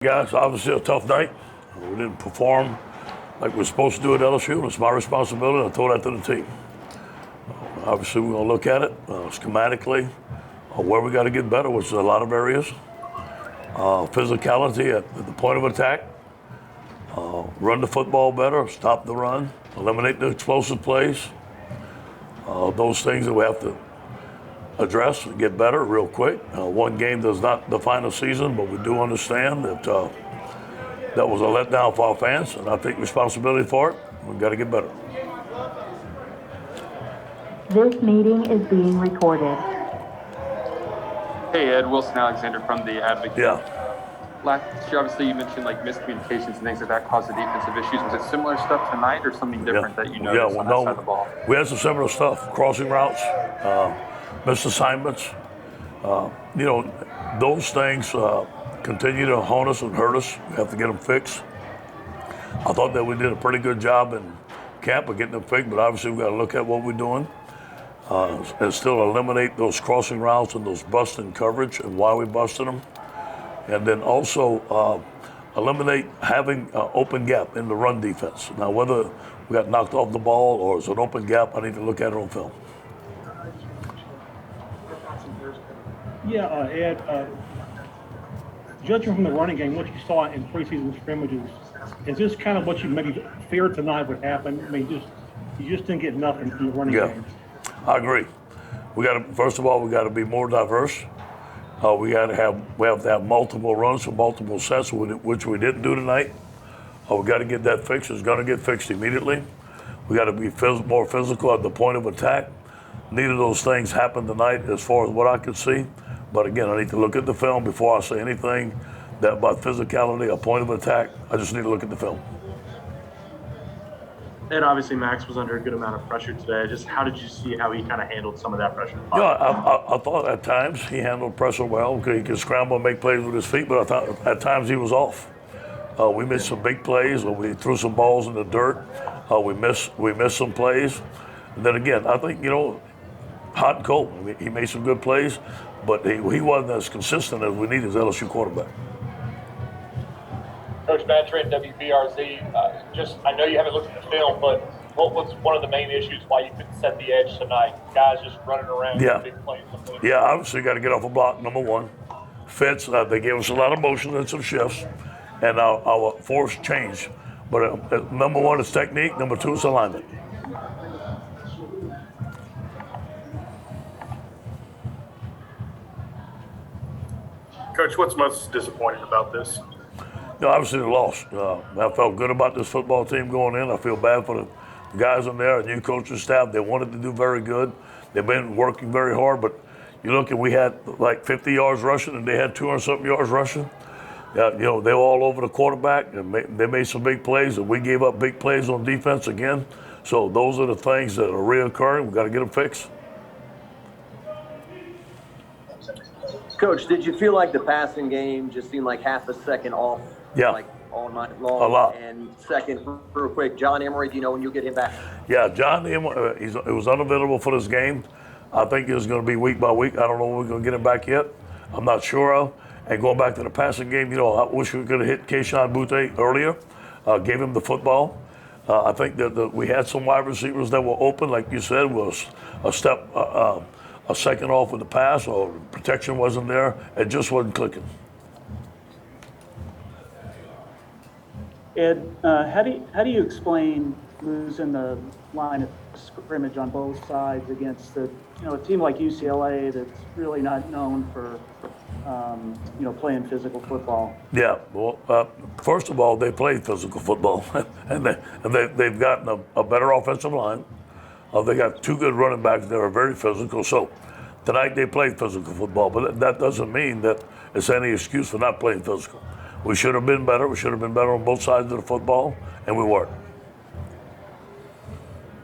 Guys, obviously a tough night. We didn't perform like we're supposed to do at LSU. It's my responsibility. I throw that to the team. Obviously, we're going to look at it schematically, where we got to get better, which is a lot of areas. Physicality at the point of attack. Run the football better, stop the run, eliminate the explosive plays. Those things that we have to address and get better real quick. One game does not define a season, but we do understand that that was a letdown for our fans, and I take responsibility for it. We've got to get better. This meeting is being recorded. Hey, Ed, Wilson Alexander from The Advocate. Yeah. Last year, obviously, you mentioned like miscommunications and things like that caused the defensive issues. Was it similar stuff tonight or something different that you noticed on that side of the ball? We had some similar stuff, crossing routes, missed assignments. Those things continue to hone us and hurt us. We have to get them fixed. I thought that we did a pretty good job in camp of getting them fixed, but obviously we've got to look at what we're doing and still eliminate those crossing routes and those busting coverage and why we busted them. And then also eliminate having an open gap in the run defense. Now, whether we got knocked off the ball or it's an open gap, I need to look at it on film. Yeah, Ed, judging from the running game, what you saw in preseason scrimmages, is this kind of what you maybe feared tonight would happen? I mean, you just didn't get nothing from the running game. I agree. First of all, we got to be more diverse. We have to have multiple runs for multiple sets, which we didn't do tonight. We got to get that fixed. It's going to get fixed immediately. We got to be more physical at the point of attack. Neither of those things happened tonight as far as what I could see. But again, I need to look at the film before I say anything about physicality, a point of attack. I just need to look at the film. And obviously Max was under a good amount of pressure today. Just how did you see how he kind of handled some of that pressure? I thought at times he handled pressure well. Okay, he could scramble and make plays with his feet, but I thought at times he was off. We missed some big plays, or we threw some balls in the dirt. We missed some plays. And then again, I think, hot and cold. I mean, he made some good plays, but he wasn't as consistent as we need as LSU quarterback. Coach Matt Trent, WBRZ, I know you haven't looked at the film, but what was one of the main issues why you couldn't set the edge tonight? Guys just running around. Big plays. Yeah, obviously got to get off a block, number one. Fits, they gave us a lot of motion and some shifts, and our force changed. But number one is technique, number two is alignment. Coach, what's most disappointing about this? Obviously the loss. I felt good about this football team going in. I feel bad for the guys in there, the new coaching staff. They wanted to do very good. They've been working very hard, but you look, and we had like 50 yards rushing, and they had 200-something yards rushing. They were all over the quarterback, and they made some big plays, and we gave up big plays on defense again. So those are the things that are reoccurring. We've got to get them fixed. Coach, did you feel like the passing game just seemed like half a second off? Yeah. Like all night long? A lot. And second, real quick, John Emery, do you know when you'll get him back? Yeah, John Emery, it was unavailable for this game. I think it's going to be week by week. I don't know when we're going to get him back yet. I'm not sure of. And going back to the passing game, I wish we could have hit Keyshawn Butte earlier, gave him the football. I think that we had some wide receivers that were open, like you said, was a second off with the pass, or protection wasn't there. It just wasn't clicking. Ed, how do you explain losing the line of scrimmage on both sides against a team like UCLA that's really not known for playing physical football? Yeah, well, first of all, they play physical football, and they've gotten a better offensive line. They got two good running backs that are very physical. So tonight they played physical football, but that doesn't mean that it's any excuse for not playing physical. We should have been better. We should have been better on both sides of the football, and we weren't.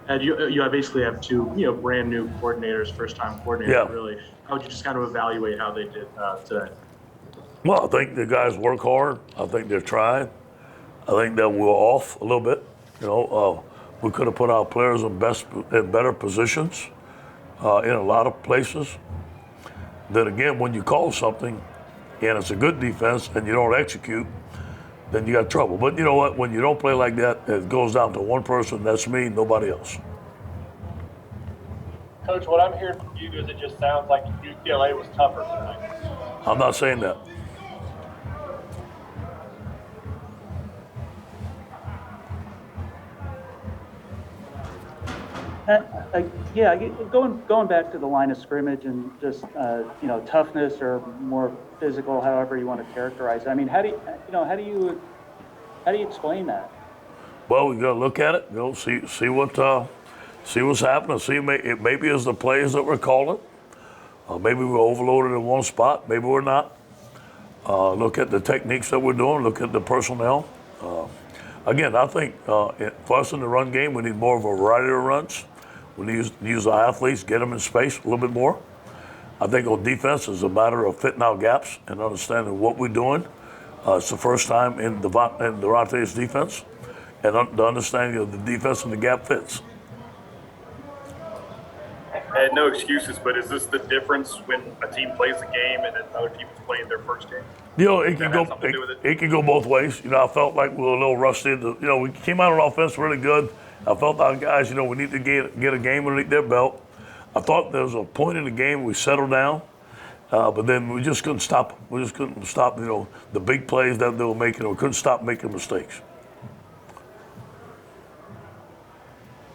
And you basically have two brand new coordinators, first time coordinators. Really, how would you just kind of evaluate how they did today? Well, I think the guys work hard. I think they're trying. I think that we're off a little bit. We could have put our players in better positions in a lot of places. then again, when you call something and it's a good defense and you don't execute, then you got trouble. But you know what? When you don't play like that, it goes down to one person. That's me, nobody else. Coach, what I'm hearing from you is it just sounds like UCLA was tougher tonight. I'm not saying that. Going back to the line of scrimmage and just toughness or more physical, however you want to characterize it. I mean, how do you explain that? Well, we got to look at it. See what's happening. See, maybe it's the plays that we're calling. Maybe we're overloaded in one spot. Maybe we're not. Look at the techniques that we're doing. Look at the personnel. Again, I think for us in the run game, we need more of a variety of runs. We need to use our athletes, get them in space a little bit more. I think on defense is a matter of fitting out gaps and understanding what we're doing. It's the first time in Durante's defense, and the understanding of the defense and the gap fits. And no excuses, but is this the difference when a team plays a game and another team is playing their first game? It can go both ways. I felt like we were a little rusty. We came out on offense really good. I felt our guys, we need to get a game underneath their belt. I thought there was a point in the game we settled down, but then we just couldn't stop. We just couldn't stop, the big plays that they were making. We couldn't stop making mistakes.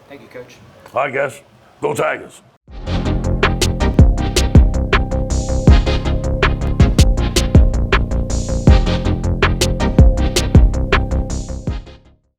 Thank you, Coach. All right, guys. Go Tigers.